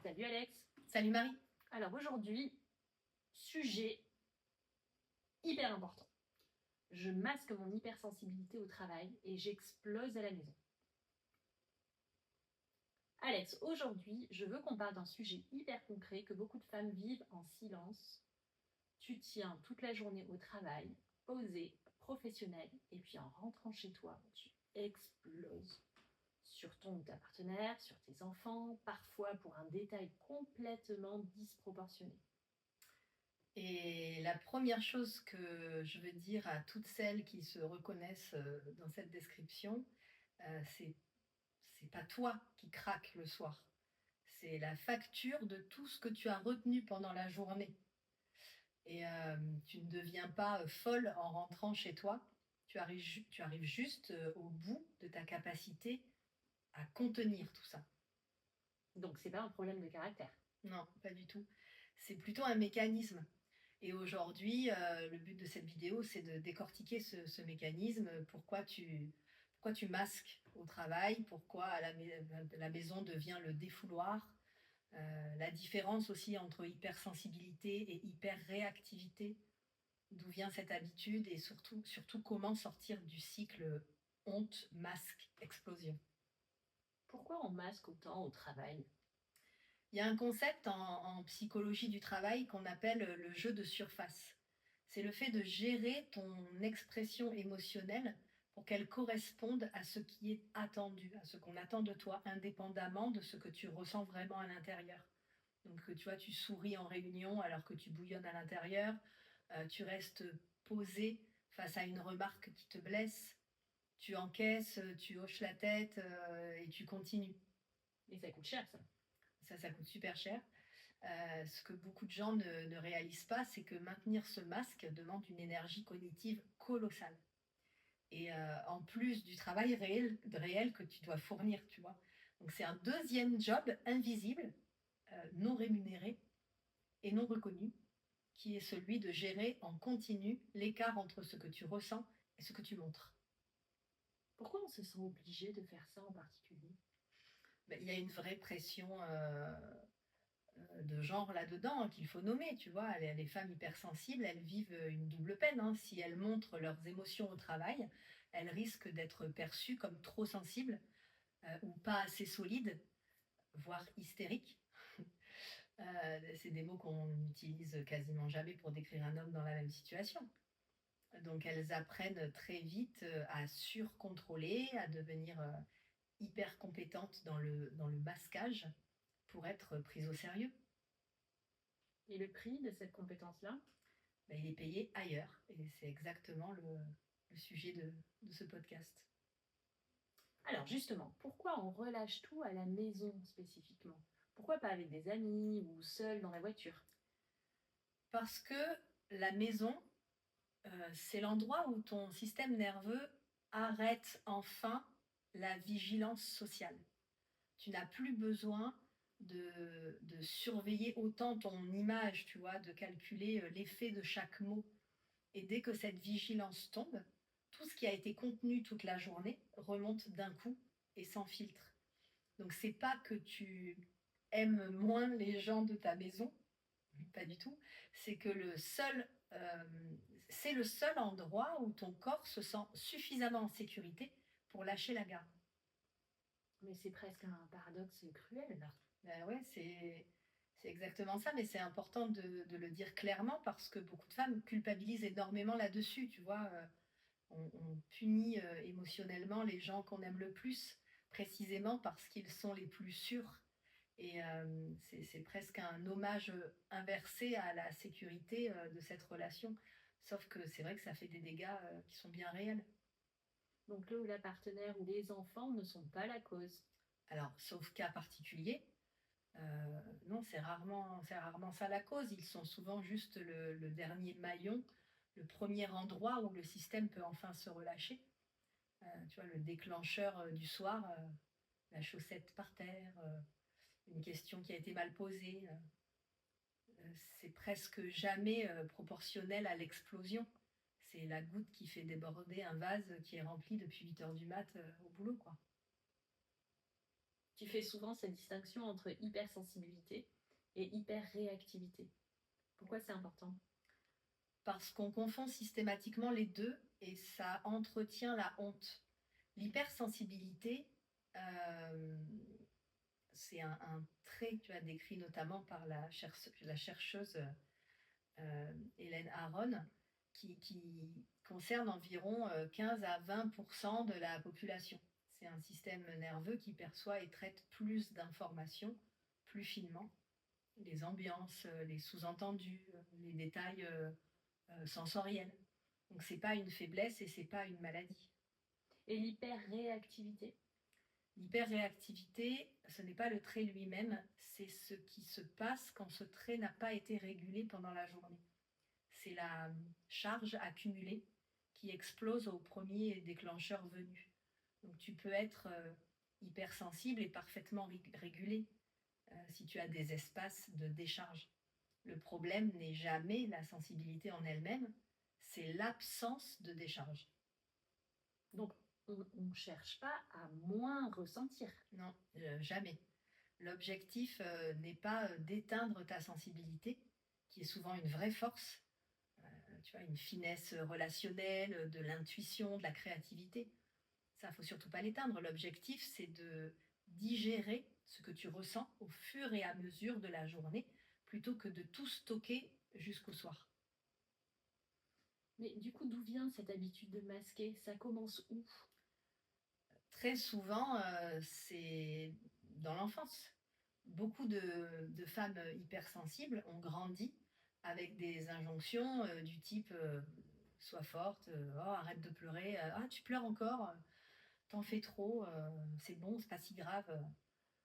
Salut Alex. Salut Marie. Alors aujourd'hui, sujet hyper important. Je masque mon hypersensibilité au travail et j'explose à la maison. Alex, aujourd'hui, je veux qu'on parle d'un sujet hyper concret que beaucoup de femmes vivent en silence. Tu tiens toute la journée au travail, posé, professionnel, et puis en rentrant chez toi, tu exploses sur ton ou ta partenaire, sur tes enfants, parfois pour un détail complètement disproportionné. Et la première chose que je veux dire à toutes celles qui se reconnaissent dans cette description, c'est pas toi qui craques le soir. C'est la facture de tout ce que tu as retenu pendant la journée. Et tu ne deviens pas folle en rentrant chez toi. Tu arrives juste au bout de ta capacité à contenir tout ça. Donc c'est pas un problème de caractère. Non, pas du tout. C'est plutôt un mécanisme. Et aujourd'hui, le but de cette vidéo, c'est de décortiquer ce mécanisme, pourquoi tu masques au travail, pourquoi la maison devient le défouloir, la différence aussi entre hypersensibilité et hyperréactivité, d'où vient cette habitude et surtout comment sortir du cycle honte, masque, explosion. Pourquoi on masque autant au travail ? Il y a un concept en psychologie du travail qu'on appelle le jeu de surface. C'est le fait de gérer ton expression émotionnelle pour qu'elle corresponde à ce qui est attendu, à ce qu'on attend de toi, indépendamment de ce que tu ressens vraiment à l'intérieur. Donc, tu vois, tu souris en réunion alors que tu bouillonnes à l'intérieur, tu restes posé face à une remarque qui te blesse, tu encaisses, tu hoches la tête et tu continues. Et ça coûte cher, ça. Ça coûte super cher. Ce que beaucoup de gens ne réalisent pas, c'est que maintenir ce masque demande une énergie cognitive colossale. Et en plus du travail réel que tu dois fournir, tu vois. Donc c'est un deuxième job invisible, non rémunéré et non reconnu, qui est celui de gérer en continu l'écart entre ce que tu ressens et ce que tu montres. Pourquoi on se sent obligé de faire ça en particulier ? Il y a une vraie pression de genre là-dedans qu'il faut nommer, tu vois. Les femmes hypersensibles, elles vivent une double peine, hein. Si elles montrent leurs émotions au travail, elles risquent d'être perçues comme trop sensibles ou pas assez solides, voire hystériques. C'est des mots qu'on n'utilise quasiment jamais pour décrire un homme dans la même situation. Donc elles apprennent très vite à surcontrôler, à devenir hyper compétentes dans le masquage pour être prises au sérieux. Et le prix de cette compétence-là ? Il est payé ailleurs. Et c'est exactement le sujet de ce podcast. Alors justement, pourquoi on relâche tout à la maison spécifiquement ? Pourquoi pas avec des amis ou seul dans la voiture ? Parce que la maison, c'est l'endroit où ton système nerveux arrête enfin la vigilance sociale. Tu n'as plus besoin de surveiller autant ton image, tu vois, de calculer l'effet de chaque mot. Et dès que cette vigilance tombe, tout ce qui a été contenu toute la journée remonte d'un coup et sans filtre. Donc c'est pas que tu aimes moins les gens de ta maison, pas du tout. C'est que c'est le seul endroit où ton corps se sent suffisamment en sécurité pour lâcher la garde. Mais c'est presque un paradoxe cruel, là. Ben ouais, c'est exactement ça, mais c'est important de le dire clairement parce que beaucoup de femmes culpabilisent énormément là-dessus, tu vois. On punit émotionnellement les gens qu'on aime le plus, précisément parce qu'ils sont les plus sûrs. Et c'est presque un hommage inversé à la sécurité de cette relation. Sauf que c'est vrai que ça fait des dégâts qui sont bien réels. Donc le ou la partenaire ou les enfants ne sont pas la cause. Alors, sauf cas particulier, non, c'est rarement ça la cause. Ils sont souvent juste le dernier maillon, le premier endroit où le système peut enfin se relâcher. Tu vois, le déclencheur du soir, la chaussette par terre, une question qui a été mal posée. C'est presque jamais proportionnel à l'explosion. C'est la goutte qui fait déborder un vase qui est rempli depuis 8 heures du mat au boulot, quoi. Tu fais souvent cette distinction entre hypersensibilité et hyperréactivité. Pourquoi c'est important? Parce qu'on confond systématiquement les deux et ça entretient la honte. L'hypersensibilité, euh, c'est un trait, tu as décrit notamment par la chercheuse Hélène Aron, qui concerne environ 15 à 20% de la population. C'est un système nerveux qui perçoit et traite plus d'informations plus finement, les ambiances, les sous-entendus, les détails sensoriels. Donc c'est pas une faiblesse et c'est pas une maladie. Et l'hyperréactivité? L'hyperréactivité, ce n'est pas le trait lui-même, c'est ce qui se passe quand ce trait n'a pas été régulé pendant la journée. C'est la charge accumulée qui explose au premier déclencheur venu. Donc tu peux être hypersensible et parfaitement régulé si tu as des espaces de décharge. Le problème n'est jamais la sensibilité en elle-même, c'est l'absence de décharge. Donc, on ne cherche pas à moins ressentir. Non, jamais. L'objectif n'est pas d'éteindre ta sensibilité, qui est souvent une vraie force, tu vois, une finesse relationnelle, de l'intuition, de la créativité. Ça, faut surtout pas l'éteindre. L'objectif, c'est de digérer ce que tu ressens au fur et à mesure de la journée, plutôt que de tout stocker jusqu'au soir. Mais du coup, d'où vient cette habitude de masquer? Ça commence où? Très souvent, c'est dans l'enfance. Beaucoup de femmes hypersensibles ont grandi avec des injonctions du type sois forte, oh, arrête de pleurer, ah tu pleures encore, t'en fais trop, c'est bon, c'est pas si grave.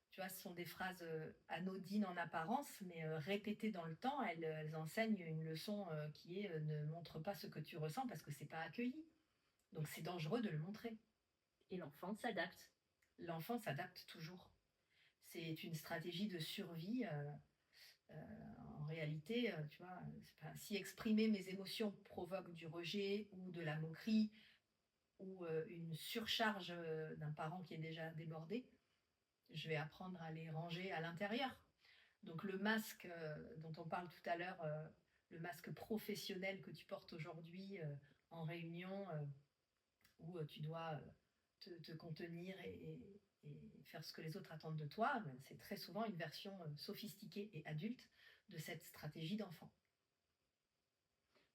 Tu vois, ce sont des phrases anodines en apparence, mais répétées dans le temps, elles enseignent une leçon qui est ne montre pas ce que tu ressens parce que c'est pas accueilli. Donc c'est dangereux de le montrer. Et l'enfant s'adapte. L'enfant s'adapte toujours. C'est une stratégie de survie. En réalité, tu vois, si exprimer mes émotions provoque du rejet ou de la moquerie ou une surcharge d'un parent qui est déjà débordé, je vais apprendre à les ranger à l'intérieur. Donc le masque dont on parle tout à l'heure, le masque professionnel que tu portes aujourd'hui en réunion, où tu dois te contenir et faire ce que les autres attendent de toi, ben, c'est très souvent une version sophistiquée et adulte de cette stratégie d'enfant.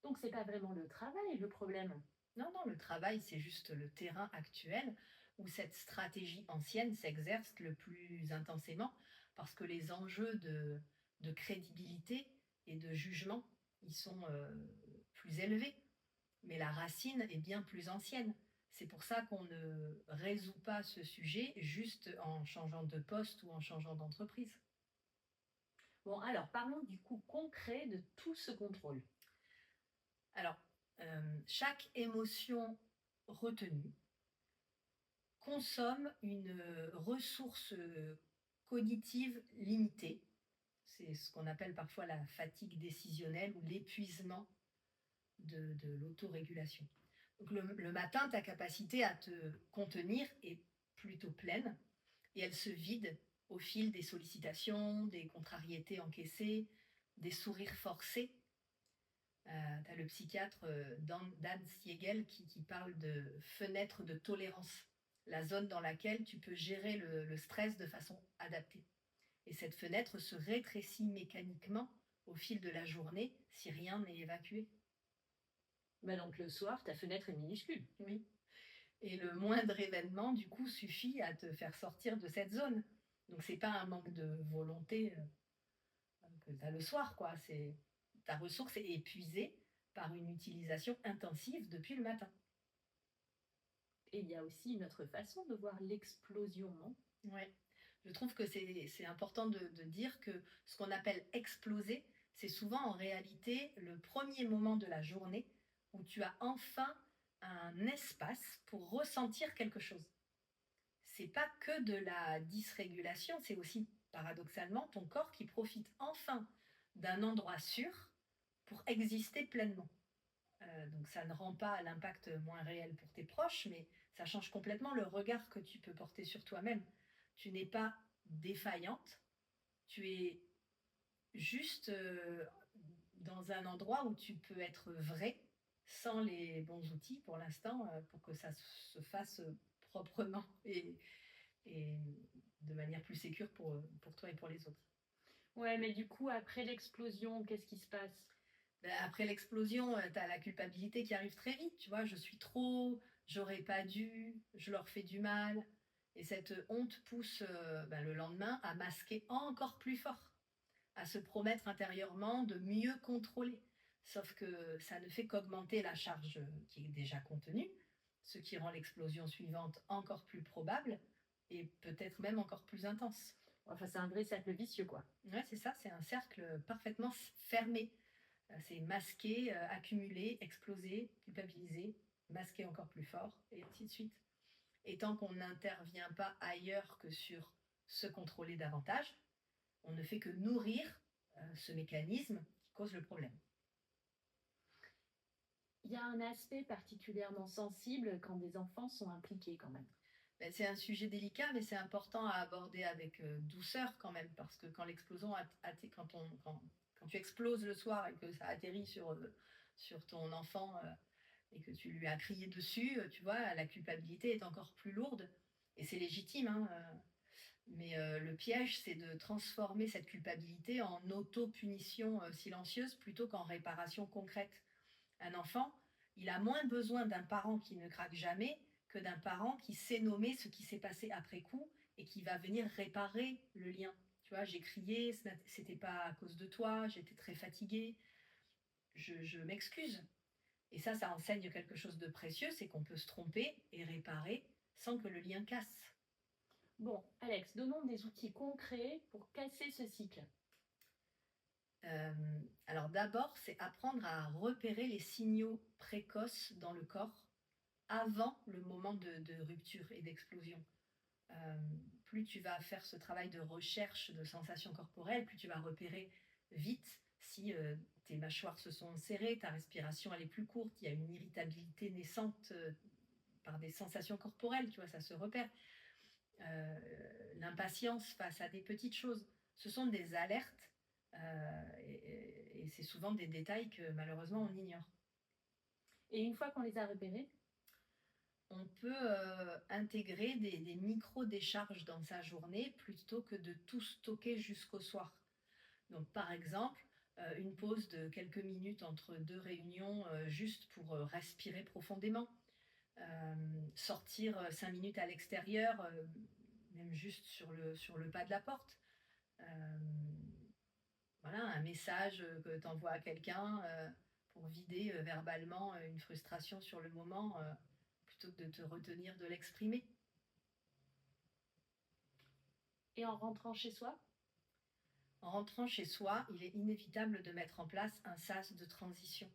Donc, c'est pas vraiment le travail le problème. Non, non, le travail, c'est juste le terrain actuel où cette stratégie ancienne s'exerce le plus intensément parce que les enjeux de crédibilité et de jugement, ils sont plus élevés. Mais la racine est bien plus ancienne. C'est pour ça qu'on ne résout pas ce sujet juste en changeant de poste ou en changeant d'entreprise. Bon, alors parlons du coup concret de tout ce contrôle. Alors, chaque émotion retenue consomme une ressource cognitive limitée. C'est ce qu'on appelle parfois la fatigue décisionnelle ou l'épuisement de l'autorégulation. Donc le matin, ta capacité à te contenir est plutôt pleine et elle se vide au fil des sollicitations, des contrariétés encaissées, des sourires forcés. Tu as le psychiatre Dan Siegel qui parle de fenêtre de tolérance, la zone dans laquelle tu peux gérer le stress de façon adaptée. Et cette fenêtre se rétrécit mécaniquement au fil de la journée si rien n'est évacué. Bah donc le soir, ta fenêtre est minuscule. Oui. Et le moindre événement, du coup, suffit à te faire sortir de cette zone. Donc, c'est pas un manque de volonté que tu as le soir, quoi. C'est ta ressource est épuisée par une utilisation intensive depuis le matin. Et il y a aussi une autre façon de voir l'explosion, non? Ouais. Je trouve que c'est important de dire que ce qu'on appelle exploser, c'est souvent en réalité le premier moment de la journée où tu as enfin un espace pour ressentir quelque chose. C'est pas que de la dysrégulation, c'est aussi paradoxalement ton corps qui profite enfin d'un endroit sûr pour exister pleinement. Donc ça ne rend pas l'impact moins réel pour tes proches, mais ça change complètement le regard que tu peux porter sur toi-même. Tu n'es pas défaillante, tu es juste dans un endroit où tu peux être vrai sans les bons outils pour l'instant pour que ça se fasse proprement et de manière plus sécure pour toi et pour les autres. Ouais, mais du coup, après l'explosion, qu'est-ce qui se passe? Ben, après l'explosion, tu as la culpabilité qui arrive très vite, tu vois? Je suis trop, j'aurais pas dû, je leur fais du mal et cette honte pousse, ben, le lendemain à masquer encore plus fort, à se promettre intérieurement de mieux contrôler. Sauf que ça ne fait qu'augmenter la charge qui est déjà contenue, ce qui rend l'explosion suivante encore plus probable et peut-être même encore plus intense. Enfin, c'est un vrai cercle vicieux, quoi. Ouais, c'est ça, c'est un cercle parfaitement fermé. C'est masquer, accumuler, exploser, culpabiliser, masquer encore plus fort, et ainsi de suite. Et tant qu'on n'intervient pas ailleurs que sur se contrôler davantage, on ne fait que nourrir ce mécanisme qui cause le problème. Il y a un aspect particulièrement sensible quand des enfants sont impliqués quand même. Ben, c'est un sujet délicat, mais c'est important à aborder avec douceur quand même, parce que quand l'explosion, quand tu exploses le soir et que ça atterrit sur ton enfant et que tu lui as crié dessus, tu vois, la culpabilité est encore plus lourde. Et c'est légitime, hein, mais le piège, c'est de transformer cette culpabilité en auto-punition silencieuse plutôt qu'en réparation concrète. Un enfant, il a moins besoin d'un parent qui ne craque jamais que d'un parent qui sait nommer ce qui s'est passé après coup et qui va venir réparer le lien. Tu vois, j'ai crié, c'était pas à cause de toi, j'étais très fatiguée, je m'excuse. Et ça enseigne quelque chose de précieux, c'est qu'on peut se tromper et réparer sans que le lien casse. Bon, Alex, donnons des outils concrets pour casser ce cycle. Euh, alors d'abord, c'est apprendre à repérer les signaux précoces dans le corps avant le moment de rupture et d'explosion. Euh, Plus tu vas faire ce travail de recherche de sensations corporelles, plus tu vas repérer vite si tes mâchoires se sont serrées, ta respiration elle est plus courte, il y a une irritabilité naissante par des sensations corporelles, tu vois, ça se repère. Euh, L'impatience face à des petites choses, ce sont des alertes et c'est souvent des détails que malheureusement on ignore. Et une fois qu'on les a repérés, On peut intégrer des micro-décharges dans sa journée plutôt que de tout stocker jusqu'au soir. Donc par exemple, une pause de quelques minutes entre deux réunions juste pour respirer profondément, sortir 5 minutes à l'extérieur, même juste sur le pas de la porte. Euh, voilà, un message que tu envoies à quelqu'un pour vider verbalement une frustration sur le moment plutôt que de te retenir de l'exprimer. et en rentrant chez soi, En rentrant chez soi, il est inévitable de mettre en place un sas de transition.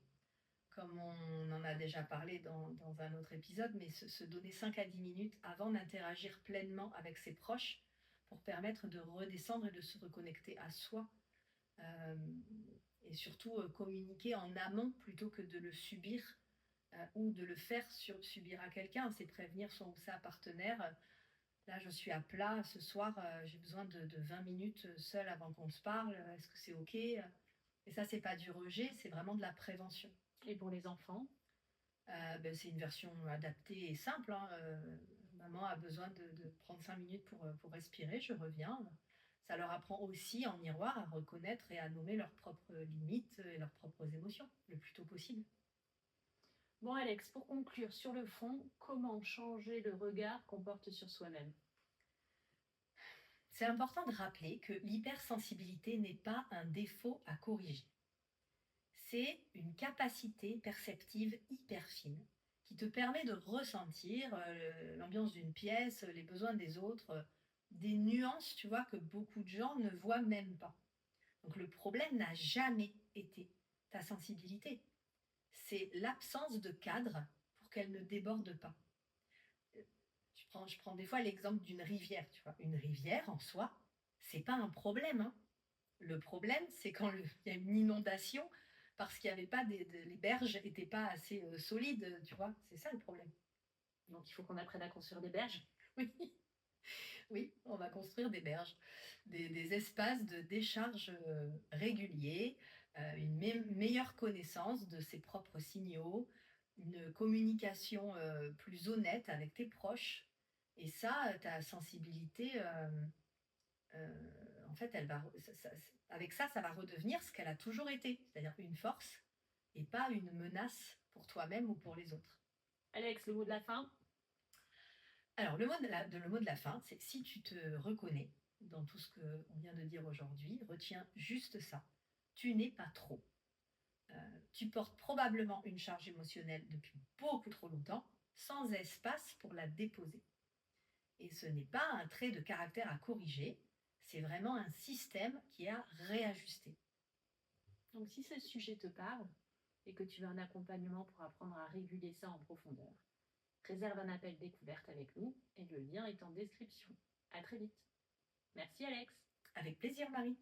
Comme on en a déjà parlé dans un autre épisode, mais se donner 5 à 10 minutes avant d'interagir pleinement avec ses proches pour permettre de redescendre et de se reconnecter à soi. Euh, et surtout communiquer en amont plutôt que de le subir ou de le faire subir à quelqu'un. C'est prévenir son ou sa partenaire. Là, je suis à plat ce soir, j'ai besoin de 20 minutes seule avant qu'on se parle. Est-ce que c'est OK? Et ça, c'est pas du rejet, c'est vraiment de la prévention. et pour les enfants, Ben, c'est une version adaptée et simple, hein. Maman a besoin de prendre 5 minutes pour respirer, je reviens. Ça leur apprend aussi en miroir à reconnaître et à nommer leurs propres limites et leurs propres émotions le plus tôt possible. bon Alex, pour conclure sur le fond, comment changer le regard qu'on porte sur soi-même? C'est important de rappeler que l'hypersensibilité n'est pas un défaut à corriger. C'est une capacité perceptive hyper fine qui te permet de ressentir l'ambiance d'une pièce, les besoins des autres, des nuances, tu vois, que beaucoup de gens ne voient même pas. Donc le problème n'a jamais été ta sensibilité. C'est l'absence de cadre pour qu'elle ne déborde pas. Je prends des fois l'exemple d'une rivière, tu vois. Une rivière en soi, c'est pas un problème, hein. Le problème, c'est quand il y a une inondation parce qu'il n'y avait pas les berges n'étaient pas assez solides, tu vois. C'est ça le problème. Donc il faut qu'on apprenne à construire des berges. Oui. Oui, on va construire des berges, des espaces de décharge réguliers, une meilleure connaissance de ses propres signaux, une communication plus honnête avec tes proches. Et ça, ta sensibilité, en fait, avec ça, ça va redevenir ce qu'elle a toujours été, c'est-à-dire une force et pas une menace pour toi-même ou pour les autres. Alex, le mot de la fin? Alors, le mot de la fin, c'est si tu te reconnais dans tout ce qu'on vient de dire aujourd'hui, retiens juste ça. Tu n'es pas trop. Tu portes probablement une charge émotionnelle depuis beaucoup trop longtemps, sans espace pour la déposer. Et ce n'est pas un trait de caractère à corriger, c'est vraiment un système qui est à réajuster. Donc, si ce sujet te parle et que tu veux un accompagnement pour apprendre à réguler ça en profondeur, réserve un appel découverte avec nous et le lien est en description. À très vite. Merci Alex. Avec plaisir, Marie.